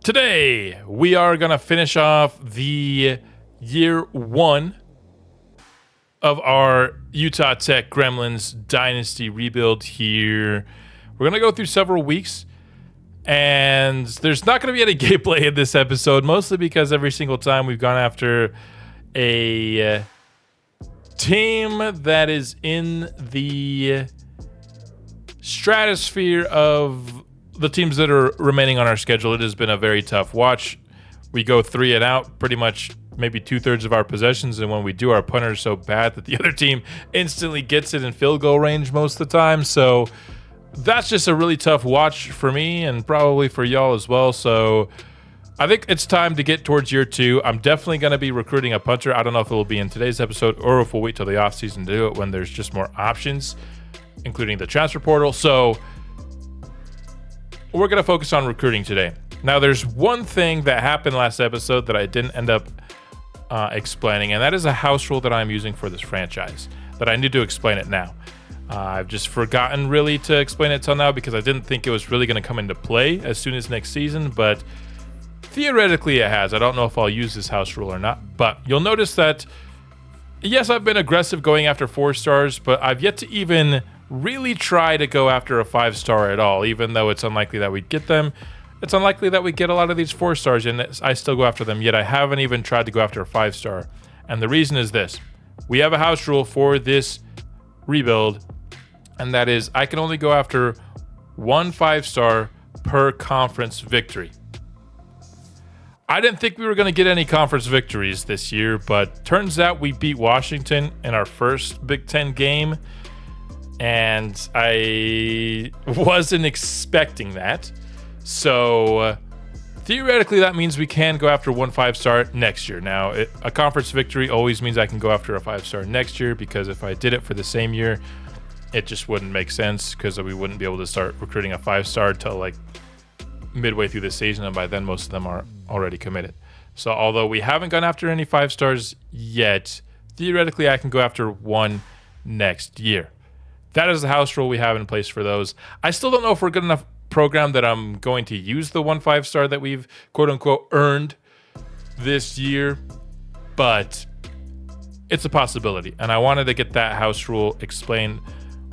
Today, we are going to finish off the year one of our Utah Tech Gremlins Dynasty Rebuild here. We're going to go through several weeks, and there's not going to be any gameplay in this episode, mostly because every single time we've gone after a team that is in the stratosphere of the teams that are remaining on our schedule, it has been a very tough watch. We go 3 and out pretty much maybe 2/3 of our possessions, and when we do, our punter is so bad that the other team instantly gets it in field goal range most of the time. So that's just a really tough watch for me and probably for y'all as well. So I think it's time to get towards year 2. I'm definitely going to be recruiting a punter. I don't know if it will be in today's episode or if we'll wait till the offseason to do it when there's just more options, including the transfer portal. So we're going to focus on recruiting today. Now, there's one thing that happened last episode that I didn't end up explaining, and that is a house rule that I'm using for this franchise that I need to explain it now. I've just forgotten really to explain it till now because I didn't think it was really going to come into play as soon as next season, but theoretically it has. I don't know if I'll use this house rule or not, but you'll notice that, yes, I've been aggressive going after 4 stars, but I've yet to even really try to go after a 5-star at all, even though it's unlikely that we'd get them. It's unlikely that we get a lot of these 4 stars, and I still go after them, yet I haven't even tried to go after a 5-star. And the reason is this. We have a house rule for this rebuild, and that is I can only go after 1 5-star per conference victory. I didn't think we were going to get any conference victories this year, but turns out we beat Washington in our first Big Ten game, and I wasn't expecting that. So theoretically, that means we can go after 1 5-star next year. Now, a conference victory always means I can go after a 5-star next year, because if I did it for the same year, it just wouldn't make sense, because we wouldn't be able to start recruiting a 5-star till like midway through the season, and by then most of them are already committed. So although we haven't gone after any 5-stars yet, theoretically I can go after 1 next year. That is the house rule we have in place for those. I still don't know if we're good enough program that I'm going to use the 1 5-star that we've quote unquote earned this year, but it's a possibility. And I wanted to get that house rule explained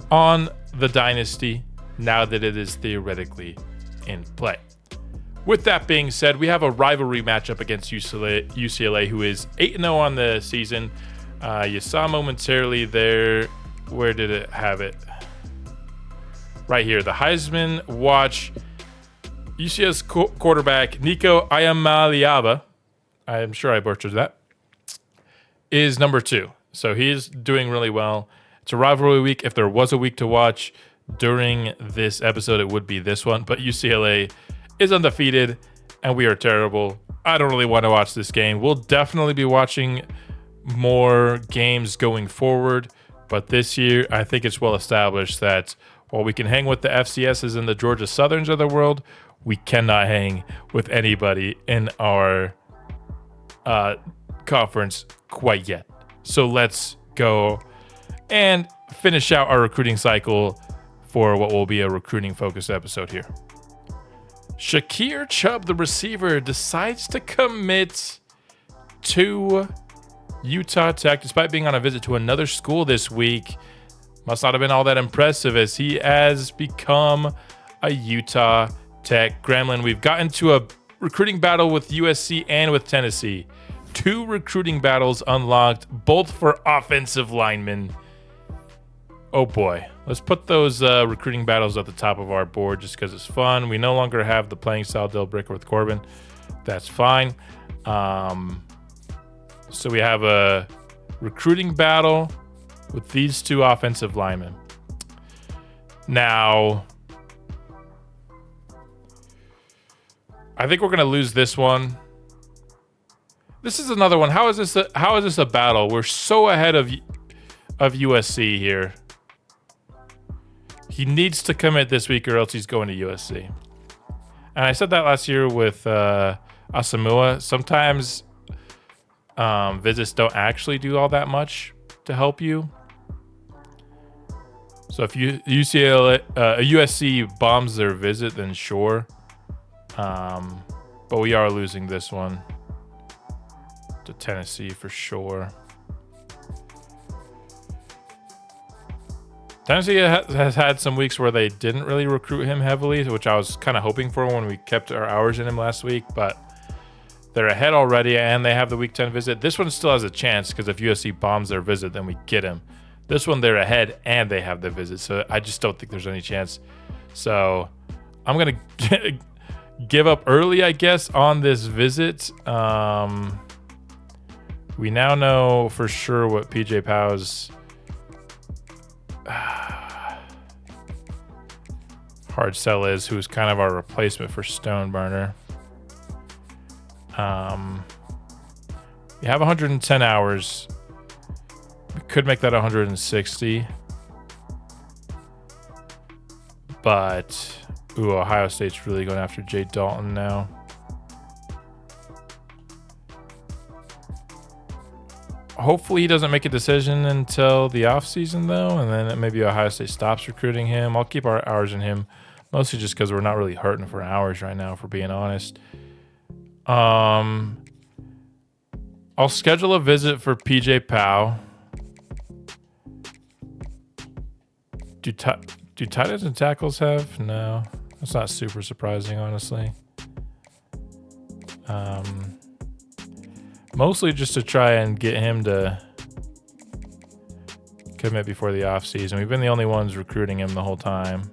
on the Dynasty now that it is theoretically in play. With that being said, we have a rivalry matchup against UCLA, who is 8-0 on the season. You saw momentarily there. Where did it have it? Right here. The Heisman watch. UCLA's quarterback, Nico Iamaleava, I'm sure I butchered that, is number 2. So he's doing really well. It's a rivalry week. If there was a week to watch during this episode, it would be this one. But UCLA is undefeated, and we are terrible. I don't really want to watch this game. We'll definitely be watching more games going forward. But this year, I think it's well established that while we can hang with the FCSs and the Georgia Southerns of the world, we cannot hang with anybody in our conference quite yet. So let's go and finish out our recruiting cycle for what will be a recruiting-focused episode here. Shakir Chubb, the receiver, decides to commit to Utah Tech despite being on a visit to another school this week. Must not have been all that impressive, as he has become a Utah Tech Gremlin. We've gotten to a recruiting battle with USC and with Tennessee. 2 recruiting battles unlocked, both for offensive linemen. Oh boy. Let's put those recruiting battles at the top of our board just because it's fun. We no longer have the playing style deal breaker with Corbin. That's fine. So we have a recruiting battle with these 2 offensive linemen. Now, I think we're going to lose this one. This is another one. How is this a battle? We're so ahead of USC here. He needs to commit this week or else he's going to USC. And I said that last year with Asamoah. Sometimes visits don't actually do all that much to help you. So if USC bombs their visit, then sure. But we are losing this one to Tennessee for sure. Tennessee has had some weeks where they didn't really recruit him heavily, which I was kind of hoping for when we kept our hours in him last week, but they're ahead already and they have the week 10 visit. This one still has a chance because if USC bombs their visit, then we get him. This one, they're ahead and they have the visit, so I just don't think there's any chance. So I'm going to give up early, I guess, on this visit. We now know for sure what PJ Powell's hard sell is, who's kind of our replacement for Stoneburner. We have 110 hours. We could make that 160. But, ooh, Ohio State's really going after Jay Dalton now. Hopefully he doesn't make a decision until the offseason, though, and then maybe Ohio State stops recruiting him. I'll keep our hours in him, mostly just because we're not really hurting for hours right now, if we're being honest. I'll schedule a visit for PJ Powell. Do tight ends and tackles have? No. That's not super surprising, honestly. Mostly just to try and get him to commit before the offseason. We've been the only ones recruiting him the whole time.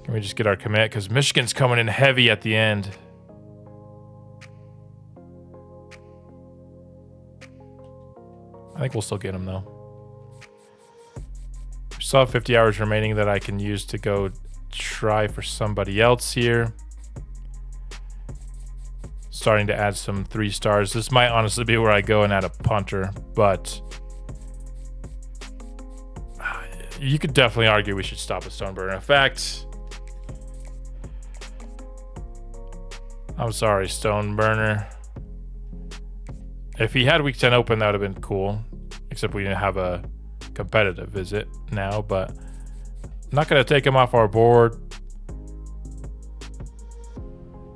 Can we just get our commit? Because Michigan's coming in heavy at the end. I think we'll still get him, though. We still have 50 hours remaining that I can use to go try for somebody else here. Starting to add some 3 stars. This might honestly be where I go and add a punter, but you could definitely argue we should stop at Stoneburner. In fact, I'm sorry, Stoneburner. If he had week 10 open, that would have been cool. Except we didn't have a competitive visit now, but I'm not going to take him off our board.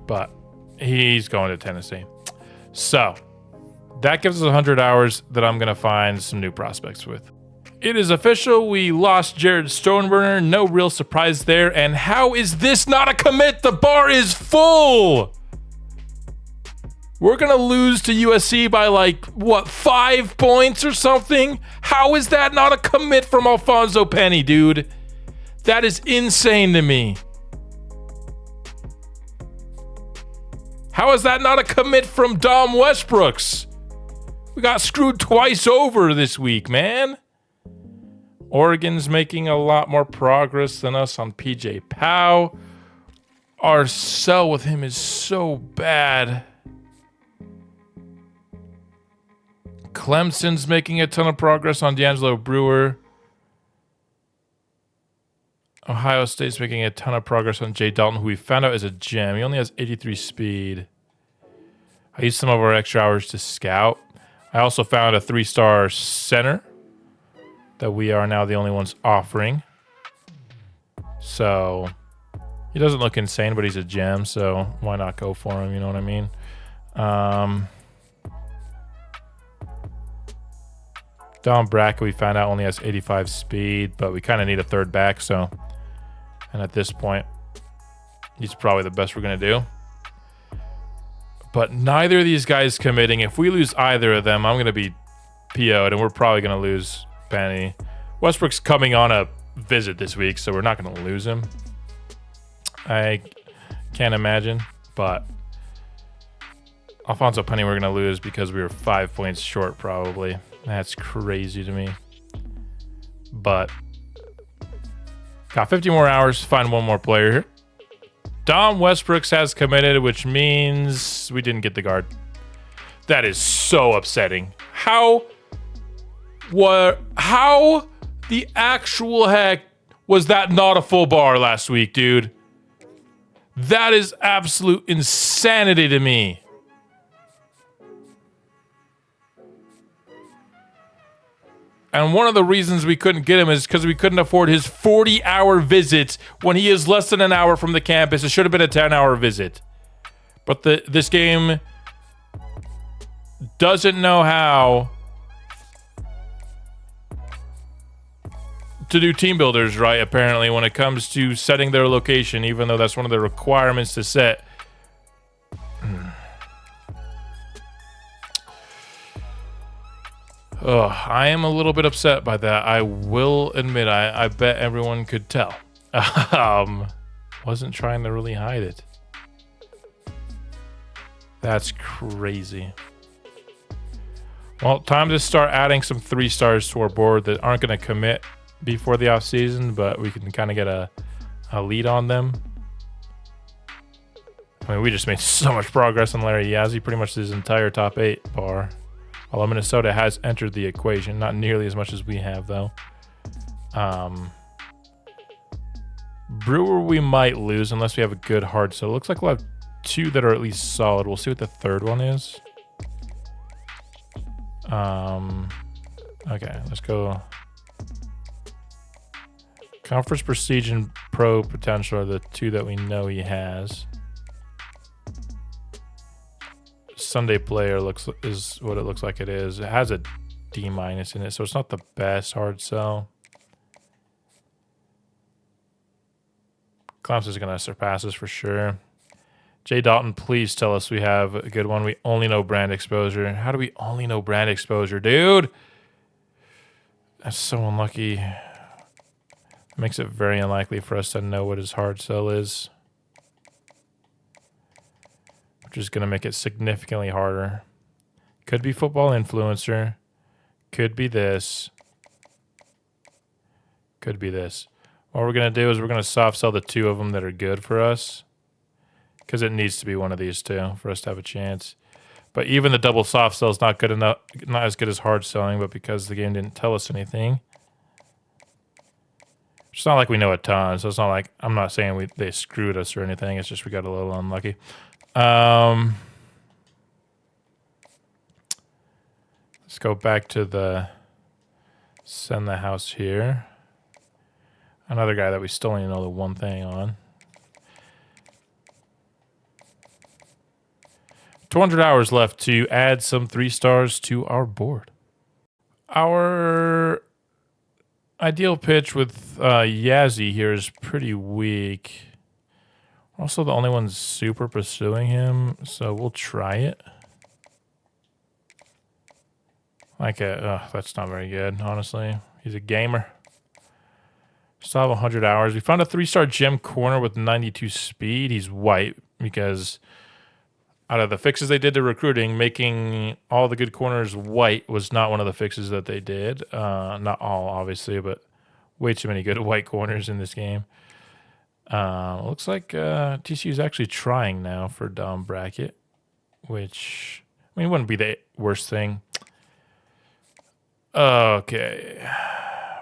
But he's going to Tennessee. So that gives us 100 hours that I'm going to find some new prospects with. It is official. We lost Jared Stoneburner. No real surprise there. And how is this not a commit? The bar is full. We're going to lose to USC by like, what, 5 points or something? How is that not a commit from Alfonso Penny, dude? That is insane to me. How is that not a commit from Dom Westbrooks? We got screwed twice over this week, man. Oregon's making a lot more progress than us on PJ Powell. Our sell with him is so bad. Clemson's making a ton of progress on D'Angelo Brewer. Ohio State's making a ton of progress on Jay Dalton, who we found out is a gem. He only has 83 speed. I used some of our extra hours to scout. I also found a 3-star center that we are now the only ones offering. So he doesn't look insane, but he's a gem, so why not go for him? You know what I mean? Don Brackett, we found out, only has 85 speed, but we kind of need a third back, so. And at this point, he's probably the best we're going to do. But neither of these guys committing. If we lose either of them, I'm going to be PO'd, and we're probably going to lose Penny. Westbrook's coming on a visit this week, so we're not going to lose him. I can't imagine, but Alfonso Penny we're going to lose because we were 5 points short probably. That's crazy to me. But got 50 more hours to find one more player here. Dom Westbrooks has committed, which means we didn't get the guard. That is so upsetting. How the actual heck was that not a full bar last week, dude? That is absolute insanity to me. And one of the reasons we couldn't get him is because we couldn't afford his 40-hour visit when he is less than an hour from the campus. It should have been a 10-hour visit. But this game doesn't know how to do team builders right, apparently, when it comes to setting their location, even though that's one of the requirements to set. I am a little bit upset by that. I will admit, I bet everyone could tell. Wasn't trying to really hide it. That's crazy. Well, time to start adding some 3 stars to our board that aren't going to commit before the offseason, but we can kind of get a lead on them. I mean, we just made so much progress on Larry Yazzie, pretty much his entire top 8 bar. Although Minnesota has entered the equation, not nearly as much as we have, though. Brewer we might lose unless we have a good hard sell. It looks like we'll have 2 that are at least solid. We'll see what the third one is. Okay, let's go. Conference Prestige and Pro Potential are the 2 that we know he has. Sunday Player is what it looks like it is. It has a D- in it, so it's not the best hard sell. Clemson is going to surpass us for sure. Jay Dalton, please tell us we have a good one. We only know brand exposure. How do we only know brand exposure, dude? That's so unlucky. It makes it very unlikely for us to know what his hard sell is, which is going to make it significantly harder. Could be football influencer. Could be this. Could be this. What we're going to do is we're going to soft sell the 2 of them that are good for us, because it needs to be one of these 2 for us to have a chance. But even the double soft sell is not good enough, not as good as hard selling, but because the game didn't tell us anything. It's not like we know a ton, so it's not like, I'm not saying they screwed us or anything. It's just we got a little unlucky. Let's go back to the send the house here. Another guy that we still only know the one thing on. 200 hours left to add some 3 stars to our board. Our ideal pitch with Yazzie here is pretty weak. We're also the only ones super pursuing him, so we'll try it. That's not very good, honestly. He's a gamer. Still have 100 hours. We found a 3-star gem corner with 92 speed. He's white because out of the fixes they did to recruiting, making all the good corners white was not one of the fixes that they did. Not all, obviously, but way too many good white corners in this game. Looks like TCU is actually trying now for Dom Brackett, which, I mean, wouldn't be the worst thing. Okay.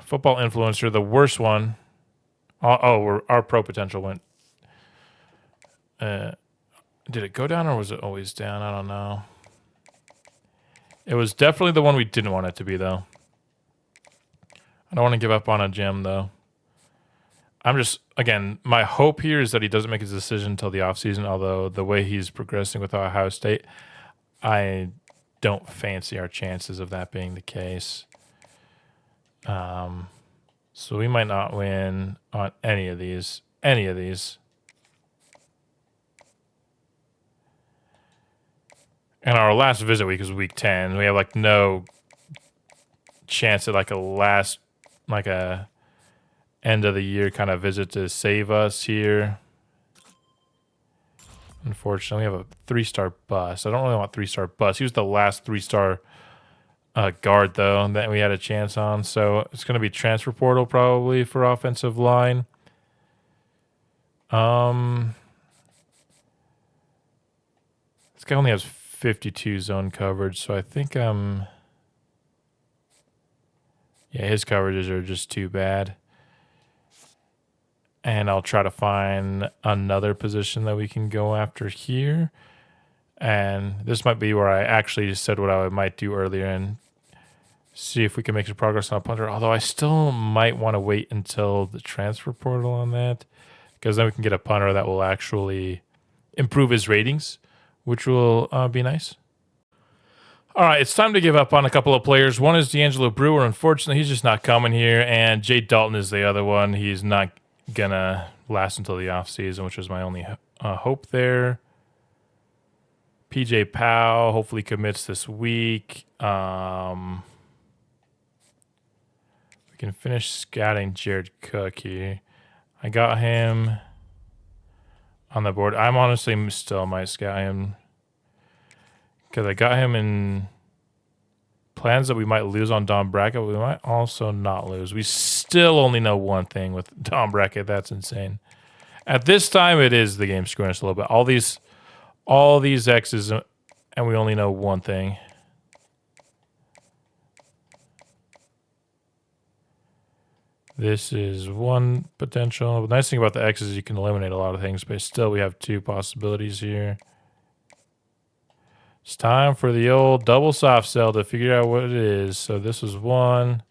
Football influencer, the worst one. Our pro potential went. Did it go down or was it always down? I don't know. It was definitely the one we didn't want it to be, though. I don't want to give up on a gem, though. I'm just, again, my hope here is that he doesn't make his decision until the offseason, although the way he's progressing with Ohio State, I don't fancy our chances of that being the case. So we might not win on any of these. And our last visit week is week 10. We have like no chance at like a end of the year kind of visit to save us here. Unfortunately, we have a 3-star bust. I don't really want 3-star bust. He was the last 3-star guard, though, that we had a chance on. So it's going to be transfer portal probably for offensive line. This guy only has 52 zone coverage, so I think yeah, his coverages are just too bad. And I'll try to find another position that we can go after here. And this might be where I actually said what I might do earlier and See if we can make some progress on a punter. Although I still might want to wait until the transfer portal on that, because then we can get a punter that will actually improve his ratings, which will be nice. All right, it's time to give up on a couple of players. One is D'Angelo Brewer. Unfortunately, he's just not coming here. And Jay Dalton is the other one. He's not going to last until the offseason, which was my only hope there. PJ Powell hopefully commits this week. We can finish scouting Jared Cook here. I got him on the board. I'm honestly still might scout him because I got him in plans that we might lose on Dom Brackett. We might also not lose. We still only know one thing with Dom Brackett. That's insane. At this time, it is the game screwing us a little bit. All these X's, and we only know one thing. This is one potential. The nice thing about the X is you can eliminate a lot of things, but still we have two possibilities here. It's time for the old double soft sell to figure out what it is. So this is one.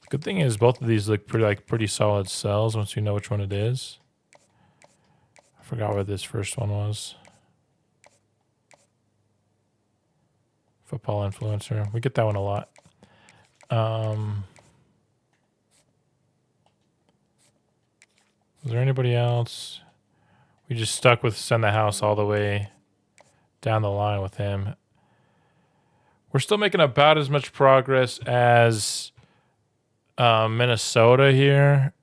The good thing is both of these look pretty solid sells once you know which one it is. I forgot what this first one was. Football influencer. We get that one a lot. Was there anybody else? We just stuck with send the house all the way down the line with him. We're still making about as much progress as Minnesota here,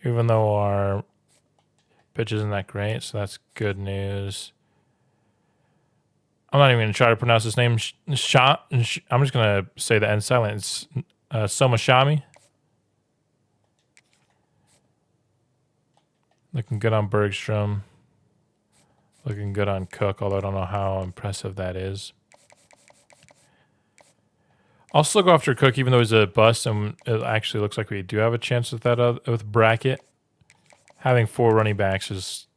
even though our pitch isn't that great, so that's good news. I'm not even going to try to pronounce his name. I'm just going to say the N silent. It's Soma Shami. Looking good on Bergstrom. Looking good on Cook, although I don't know how impressive that is. I'll still go after Cook, even though he's a bust, and it actually looks like we do have a chance with that with Brackett. Having 4 running backs is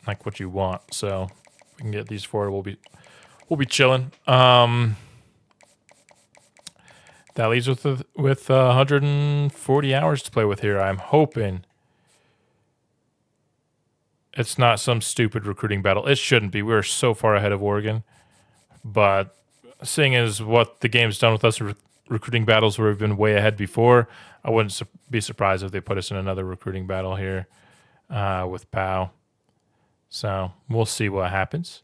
like what you want, so if we can get these 4, we'll be chilling. That leaves with 140 hours to play with here. I'm hoping it's not some stupid recruiting battle. It shouldn't be. We're so far ahead of Oregon. But seeing as what the game's done with us recruiting battles where we've been way ahead before, I wouldn't be surprised if they put us in another recruiting battle here with Powell. So we'll see what happens.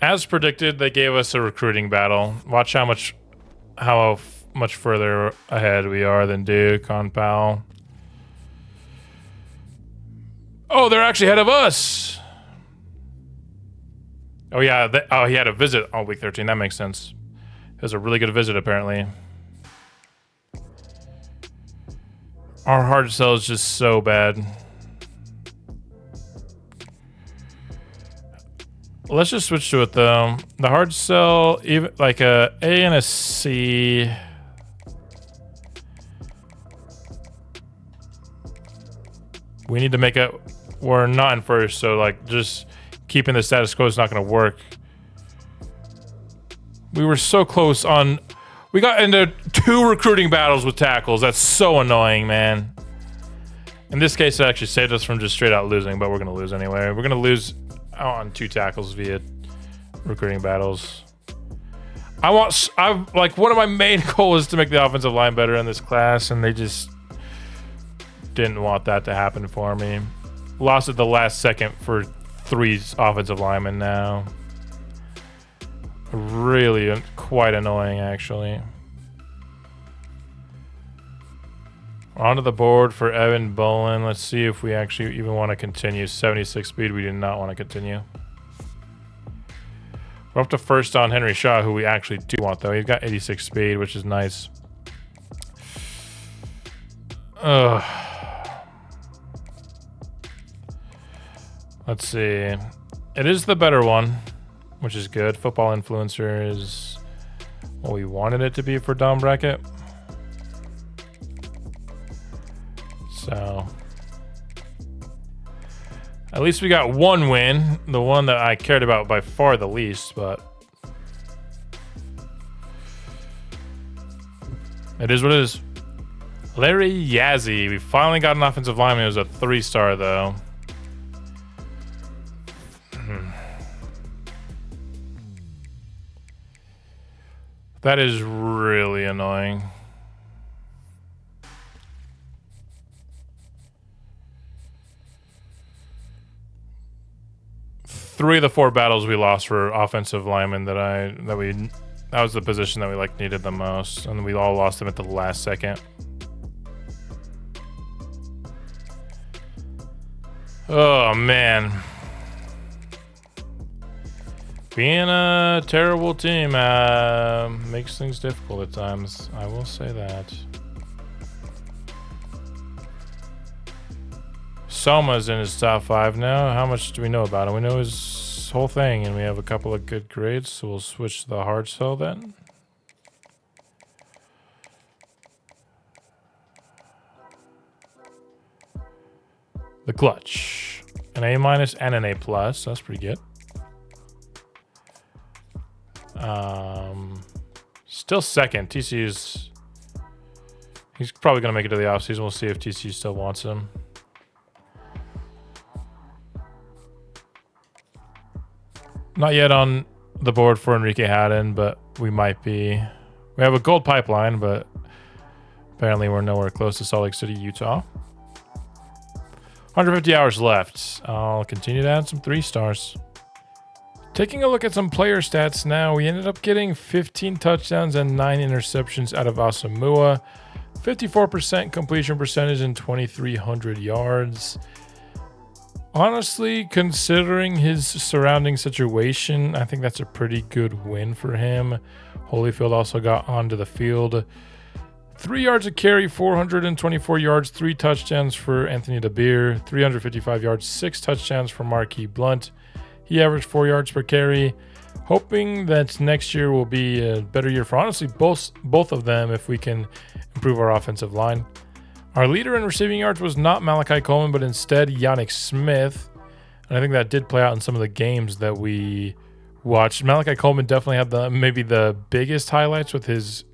As predicted, they gave us a recruiting battle. Watch how much further ahead we are than Duke on Powell. Oh, they're actually ahead of us. Oh, yeah. He had a visit on week 13. That makes sense. It was a really good visit, apparently. Our hard sell is just so bad. Let's just switch to it, though. The hard sell, even like a A and a C. We need to make it. We're not in first, so like just keeping the status quo is not going to work. We were so close on. We got into 2 recruiting battles with tackles. That's so annoying, man. In this case, it actually saved us from just straight out losing, but we're going to lose anyway. We're going to lose on 2 tackles via recruiting battles. Like one of my main goals is to make the offensive line better in this class, and they just didn't want that to happen for me. Lost at the last second for 3 offensive linemen now. Really quite annoying, actually. Onto the board for Evan Bolin. Let's see if we actually even want to continue. 76 speed, we do not want to continue. We're up to first on Henry Shaw, who we actually do want, though. He's got 86 speed, which is nice. Let's see. It is the better one, which is good. Football influencer is what we wanted it to be for Dom Brackett. So At least we got one win, the one that I cared about by far the least, but it is what it is. Larry Yazzie. We finally got an offensive lineman. It was a 3-star, though. That is really annoying. Three of the 4 battles we lost were offensive linemen that was the position that we needed the most, and we all lost them at the last second. Oh man. Being a terrible team makes things difficult at times. I will say that. Soma's in his top 5 now. How much do we know about him? We know his whole thing, and we have a couple of good grades, so we'll switch to the hard sell then. The clutch. An A- and an A+. That's pretty good. Still second. TCU's... He's probably going to make it to the offseason. We'll see if TCU still wants him. Not yet on the board for Enrique Haddon, but we might be. We have a gold pipeline, but apparently we're nowhere close to Salt Lake City, Utah. 150 hours left. I'll continue to add some 3-stars. Taking a look at some player stats now, we ended up getting 15 touchdowns and 9 interceptions out of Asamoah. 54% completion percentage and 2,300 yards. Honestly, considering his surrounding situation, I think that's a pretty good win for him. Holyfield also got onto the field. 3 yards a carry, 424 yards, 3 touchdowns for Anthony DeBeer, 355 yards, 6 touchdowns for Marquis Blunt. He averaged 4 yards per carry. Hoping that next year will be a better year for honestly both of them if we can improve our offensive line. Our leader in receiving yards was not Malachi Coleman, but instead Yannick Smith. And I think that did play out in some of the games that we watched. Malachi Coleman definitely had maybe the biggest highlights with his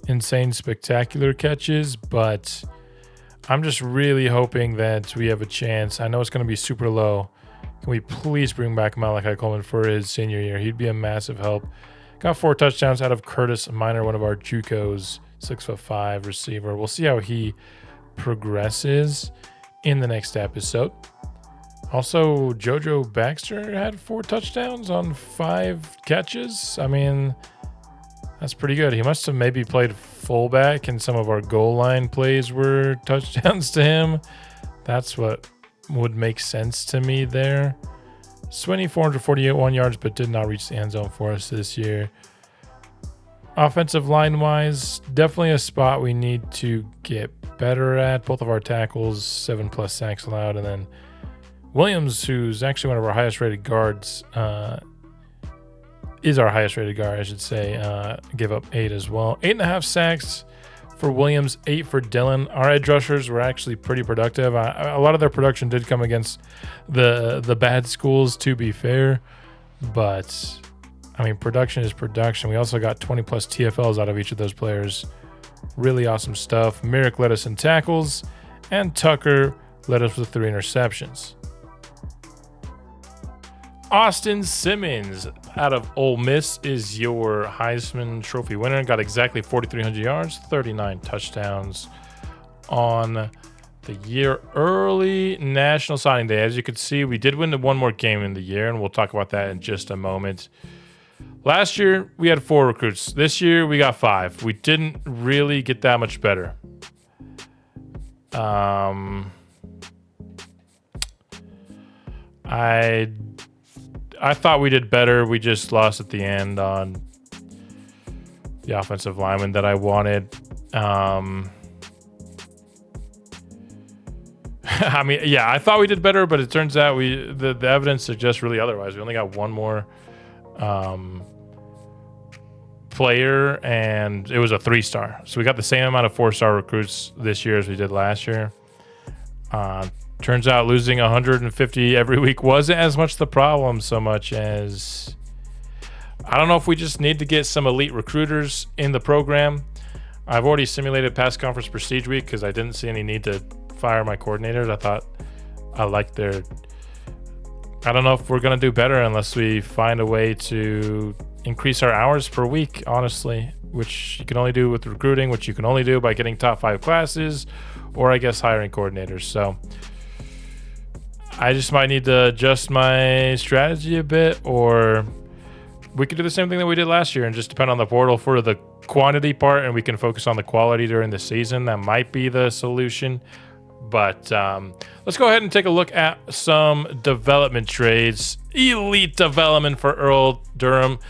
insane spectacular catches, but I'm just really hoping that we have a chance. I know it's going to be super low. Can we please bring back Malachi Coleman for his senior year? He'd be a massive help. Got 4 touchdowns out of Curtis Minor, one of our JUCOs, 6'5" receiver. We'll see how he progresses in the next episode. Also, JoJo Baxter had 4 touchdowns on 5 catches. I mean, that's pretty good. He must have maybe played fullback, and some of our goal line plays were touchdowns to him. That's what would make sense to me there. Swinney, 441 yards, but did not reach the end zone for us this year. Offensive line-wise, definitely a spot we need to get better at. Both of our tackles, 7+ sacks allowed, and then Williams, who's actually one of our highest-rated guards, is our highest-rated guard, I should say, give up 8 as well. 8.5 sacks for Williams, 8 for Dillon. Our edge rushers were actually pretty productive. A lot of their production did come against the bad schools, to be fair. But, I mean, production is production. We also got 20+ TFLs out of each of those players. Really awesome stuff. Merrick led us in tackles, and Tucker led us with 3 interceptions. Austin Simmons out of Ole Miss is your Heisman Trophy winner. Got exactly 4,300 yards, 39 touchdowns on the year. Early National Signing Day. As you can see, we did win the one more game in the year, and we'll talk about that in just a moment. Last year, we had 4 recruits. This year, we got 5. We didn't really get that much better. I thought we did better. We just lost at the end on the offensive lineman that I wanted. I mean, yeah, I thought we did better, but it turns out the evidence suggests really otherwise. We only got one more player, and it was a 3-star. So we got the same amount of 4-star recruits this year as we did last year. Turns out losing 150 every week wasn't as much the problem so much as... I don't know if we just need to get some elite recruiters in the program. I've already simulated past conference prestige week because I didn't see any need to fire my coordinators. I thought I liked their... I don't know if we're going to do better unless we find a way to increase our hours per week, honestly, which you can only do with recruiting, which you can only do by getting top 5 classes, or I guess hiring coordinators. So I just might need to adjust my strategy a bit, or we could do the same thing that we did last year and just depend on the portal for the quantity part, and we can focus on the quality during the season. That might be the solution. But let's go ahead and take a look at some development trades. Elite development for Earl Durham.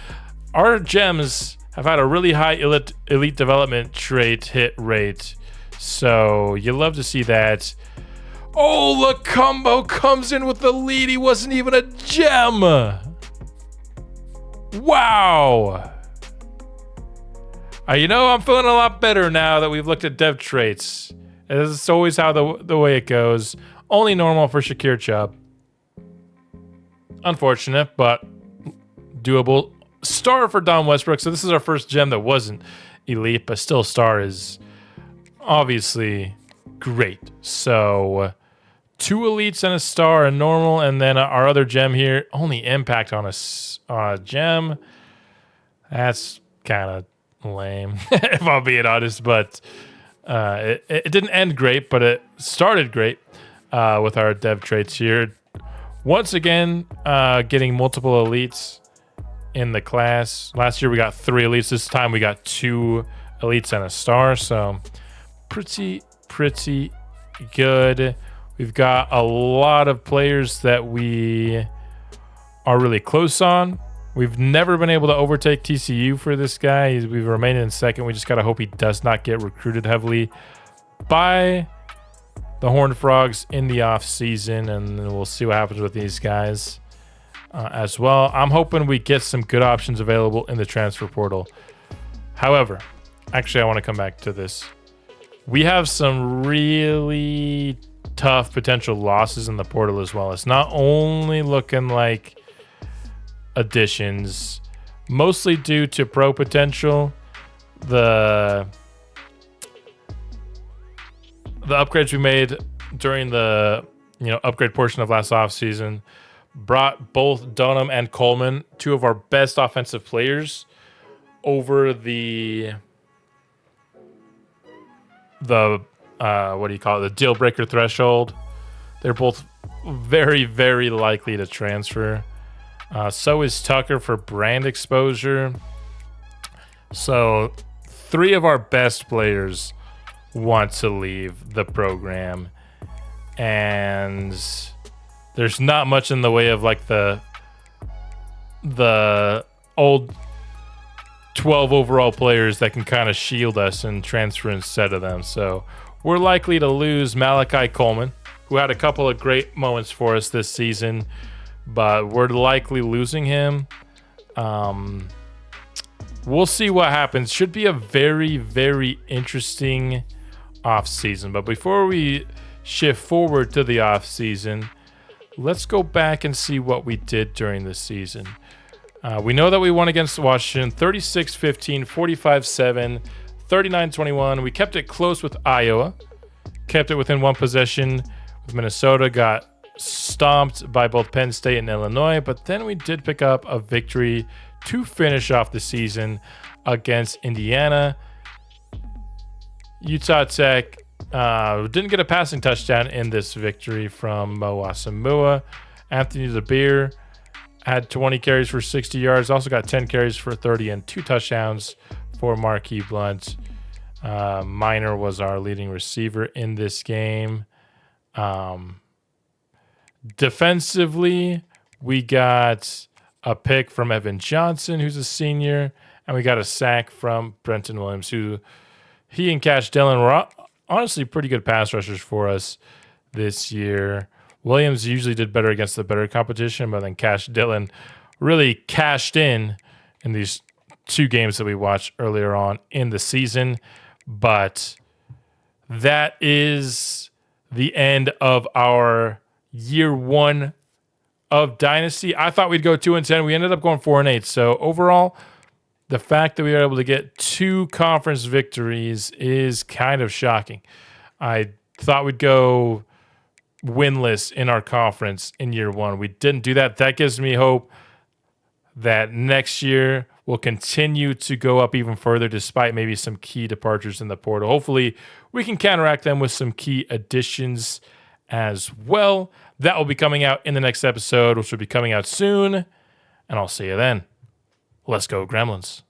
Our gems have had a really high elite development trait hit rate. So you love to see that. Oh, the combo comes in with the lead. He wasn't even a gem. Wow. You know, I'm feeling a lot better now that we've looked at dev traits. It's always how the way it goes. Only normal for Shakir Chubb. Unfortunate, but doable. Star for Don Westbrook. So this is our first gem that wasn't elite, but still star is obviously great. So 2 elites and a star, a normal, and then our other gem here. Only impact on a gem. That's kind of lame, if I'm being honest, but... It didn't end great, but it started great with our dev traits here. Once again, getting multiple elites in the class. Last year we got 3 elites. This time we got 2 elites and a star. So pretty good. We've got a lot of players that we are really close on. We've never been able to overtake TCU for this guy. We've remained in second. We just got to hope he does not get recruited heavily by the Horned Frogs in the offseason, and then we'll see what happens with these guys as well. I'm hoping we get some good options available in the transfer portal. However, actually, I want to come back to this. We have some really tough potential losses in the portal as well. It's not only looking like additions, mostly due to pro potential. The upgrades we made during the upgrade portion of last offseason brought both Dunham and Coleman, 2 of our best offensive players, over the the deal breaker threshold. They're both very, very likely to transfer. So is Tucker for brand exposure. So 3 of our best players want to leave the program. And there's not much in the way of like the old 12 overall players that can kind of shield us and transfer instead of them. So we're likely to lose Malachi Coleman, who had a couple of great moments for us this season, but we're likely losing him. We'll see what happens. Should be a very, very interesting offseason. But before we shift forward to the offseason, let's go back and see what we did during the season. We know that we won against Washington 36-15, 45-7, 39-21. We kept it close with Iowa. Kept it within 1 possession with Minnesota. Got stomped by both Penn State and Illinois, but then we did pick up a victory to finish off the season against Indiana. Utah Tech didn't get a passing touchdown in this victory from Mo Asamoah. Anthony DeBeer had 20 carries for 60 yards, also got 10 carries for 30 and 2 touchdowns for Marquis Blunt. Minor was our leading receiver in this game. Defensively, we got a pick from Evan Johnson, who's a senior, and we got a sack from Brenton Williams, who he and Cash Dillon were honestly pretty good pass rushers for us this year. Williams usually did better against the better competition, but then Cash Dillon really cashed in these 2 games that we watched earlier on in the season. But that is the end of our year 1 of Dynasty. I thought we'd go 2-10. We ended up going 4-8. So overall, the fact that we were able to get 2 conference victories is kind of shocking. I thought we'd go winless in our conference in year 1. We didn't do that. That gives me hope that next year we'll continue to go up even further despite maybe some key departures in the portal. Hopefully we can counteract them with some key additions as well. That will be coming out in the next episode, which will be coming out soon. And I'll see you then. Let's go, Gremlins.